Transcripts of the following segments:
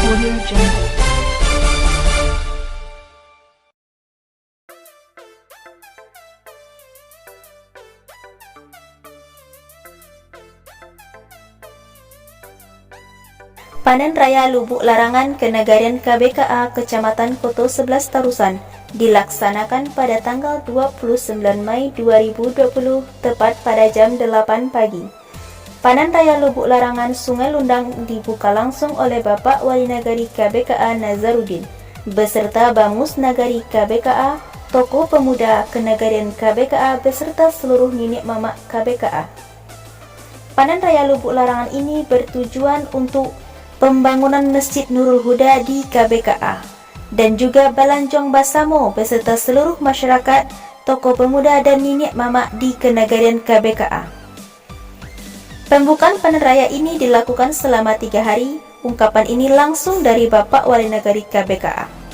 Audio Jungle. Panen Raya Lubuk Larangan Kenegarian KBKA Kecamatan Koto 11 Tarusan dilaksanakan pada tanggal 29 Mei 2020 tepat pada jam 8 pagi. Panen Raya Lubuk Larangan Sungai Lundang dibuka langsung oleh Bapak Wali Nagari KBKA Nazarudin beserta Bamus Nagari KBKA, tokoh pemuda Kenegarian KBKA beserta seluruh nenek mamak KBKA. Panen Raya Lubuk Larangan ini bertujuan untuk pembangunan Masjid Nurul Huda di KBKA dan juga Balanjong Basamo beserta seluruh masyarakat, tokoh pemuda dan nenek mamak di Kenegarian KBKA. Pembukaan panen raya ini dilakukan selama 3 hari. Ungkapan ini langsung dari Bapak Wali Nagari KBKA.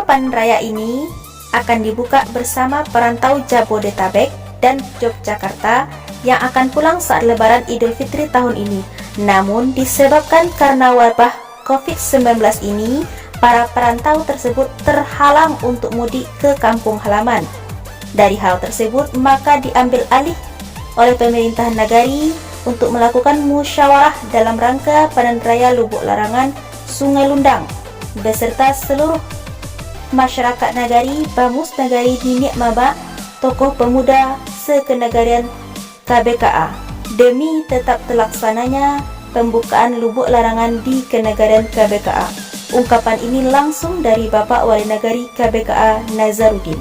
Panen raya ini akan dibuka bersama perantau Jabodetabek dan Yogyakarta yang akan pulang saat Lebaran Idul Fitri tahun ini. Namun disebabkan karena wabah COVID-19 ini, para perantau tersebut terhalang untuk mudik ke kampung halaman. Dari hal tersebut, maka diambil alih oleh pemerintah nagari untuk melakukan musyawarah dalam rangka Panen Raya Lubuk Larangan Sungai Lundang beserta seluruh masyarakat nagari, Bamus Nagari, nenek mamak, tokoh pemuda sekenegarian KBKA demi tetap terlaksananya pembukaan lubuk larangan di Kenegarian KBKA. Ungkapan ini langsung dari Bapak Wali Nagari KBKA Nazarudin.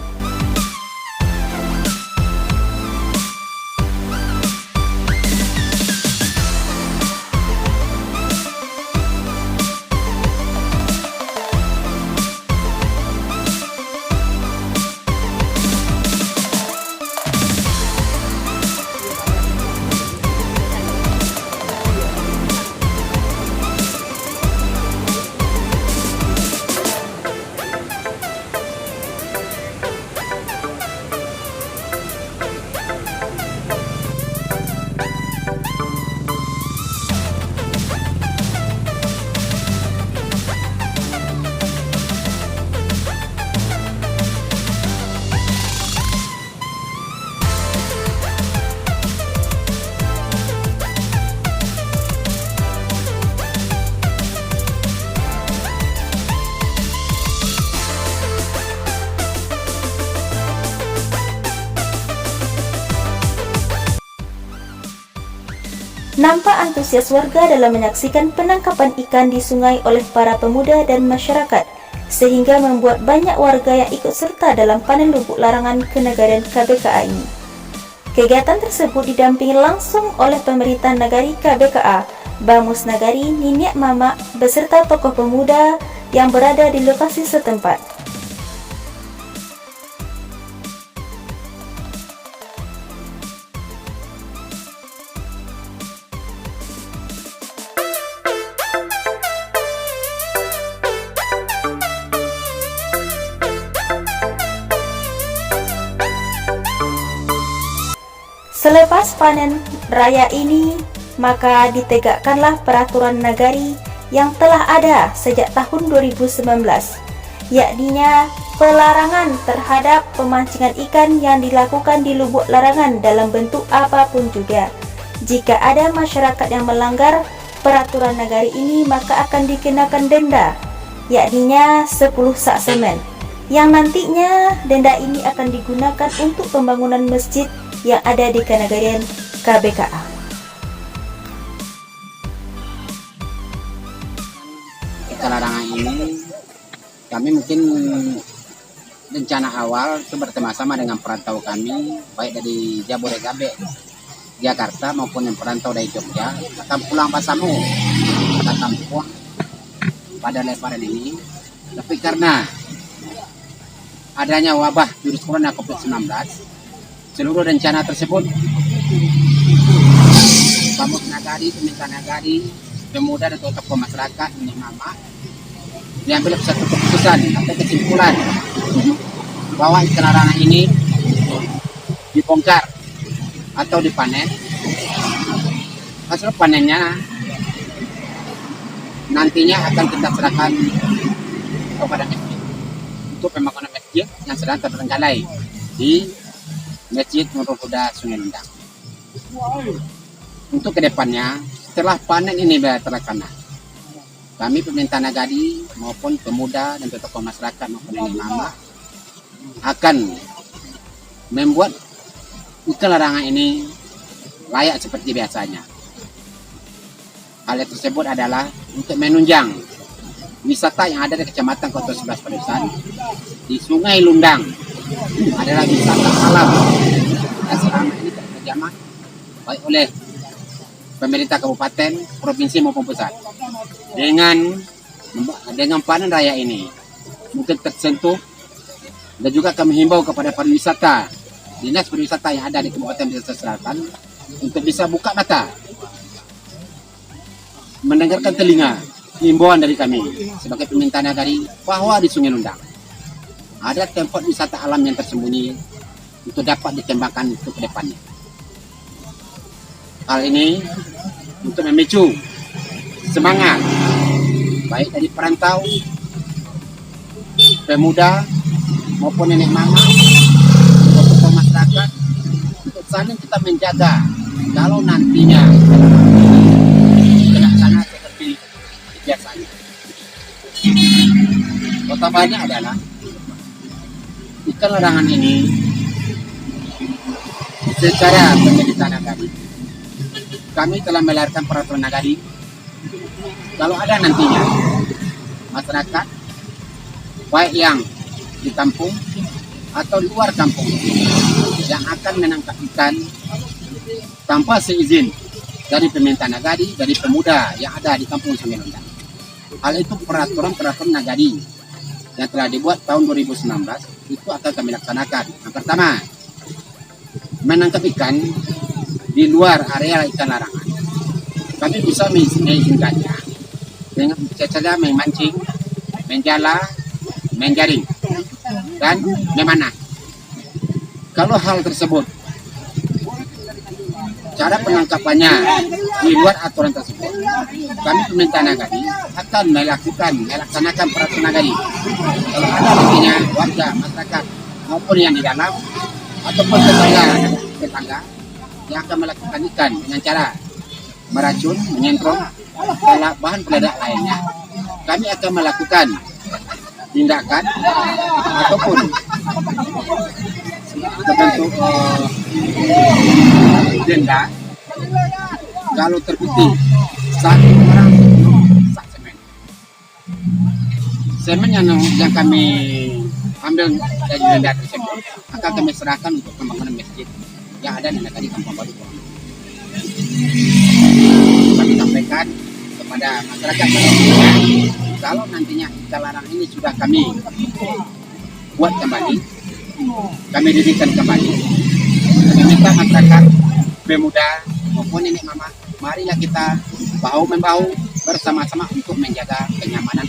Nampak antusias warga dalam menyaksikan penangkapan ikan di sungai oleh para pemuda dan masyarakat, sehingga membuat banyak warga yang ikut serta dalam panen lubuk larangan Kenegarian KBKA ini. Kegiatan tersebut didampingi langsung oleh pemerintah nagari KBKA, Bamus Nagari, nenek mamak, beserta tokoh pemuda yang berada di lokasi setempat. Selepas panen raya ini, maka ditegakkanlah peraturan nagari yang telah ada sejak tahun 2019, yakninya pelarangan terhadap pemancingan ikan yang dilakukan di lubuk larangan dalam bentuk apapun juga. Jika ada masyarakat yang melanggar peraturan nagari ini, maka akan dikenakan denda, yakninya 10 sak semen, yang nantinya denda ini akan digunakan untuk pembangunan masjid yang ada di Kenegarian KBKA. Larangan ini kami mungkin rencana awal itu bersama-sama dengan perantau kami baik dari Jabodetabek Jakarta maupun yang perantau dari Jogja akan pulang Pasamu pada kampung pada lebaran ini. Tapi karena adanya wabah virus corona COVID-19, seluruh rencana tersebut Pamuk Nagari, Peminta Nagari, pemuda dan tokoh masyarakat ini mama diambil satu keputusan atau kesimpulan bahwa ikan larangan ini dibongkar atau dipanen. Hasil panennya nantinya akan kita serahkan kepada masjid untuk pembangunan masjid yang sedang terbengkalai di Masjid Nurul Huda Sungai Lundang. Untuk kedepannya, setelah panen ini terlaksana, kami pemerintah Nagari maupun pemuda dan tokoh masyarakat maupun nenek mama akan membuat ikan larangan ini layak seperti biasanya. Hal tersebut adalah untuk menunjang wisata yang ada di Kecamatan Kota 11 Padusan di Sungai Lundang adalah wisata alam yang selama ini terjamah baik oleh pemerintah kabupaten, provinsi maupun pusat. Dengan panen raya ini mungkin tersentuh, dan juga kami himbau kepada pariwisata, dinas pariwisata yang ada di Kabupaten Pesisir Selatan untuk bisa buka mata, mendengarkan telinga himbauan dari kami sebagai peminta Nagari bahwa di Sungai Lundang ada tempat wisata alam yang tersembunyi untuk dapat dikembangkan untuk ke depannya. Hal ini untuk memicu semangat baik dari perantau, pemuda maupun nenek mama, tokoh masyarakat untuk saling kita menjaga kalau nantinya terlaksana seperti biasanya. Utamanya adalah ikan larangan ini secara pemerintah Nagari, kami telah melahirkan peraturan Nagari kalau ada nantinya masyarakat baik yang di kampung atau di luar kampung yang akan menangkap ikan tanpa seizin dari pemerintah Nagari, dari pemuda yang ada di kampung Sungai Lundang. Hal itu peraturan Nagari yang telah dibuat tahun 2019 itu akan kami laksanakan. Yang pertama, menangkap ikan di luar area ikan larangan. Kami bisa mengizinkannya dengan cara memancing, menjala, menjaring, dan memanah. Kalau hal tersebut, cara penangkapannya di luar aturan tersebut, kami pemerintah Nagari akan melaksanakan peraturan Nagari. Kalau ada nantinya warga, masyarakat, maupun yang di dalam, ataupun tetangga yang akan melakukan ikan dengan cara meracun, menyentrom, bahan peledak lainnya, kami akan melakukan tindakan ataupun terbentuk denda kalau terbukti satu orang sak semen yang kami ambil dari denda tersebut akan kami serahkan untuk pembangunan masjid yang ada di Nagari Kampung Baru. Kami sampaikan kepada masyarakat kalau nantinya ikan larangan ini sudah kami buat kembali, kami dirikan kembali, kami minta masyarakat, pemuda maupun nenek mama, marilah kita bahu membahu bersama-sama untuk menjaga kenyamanan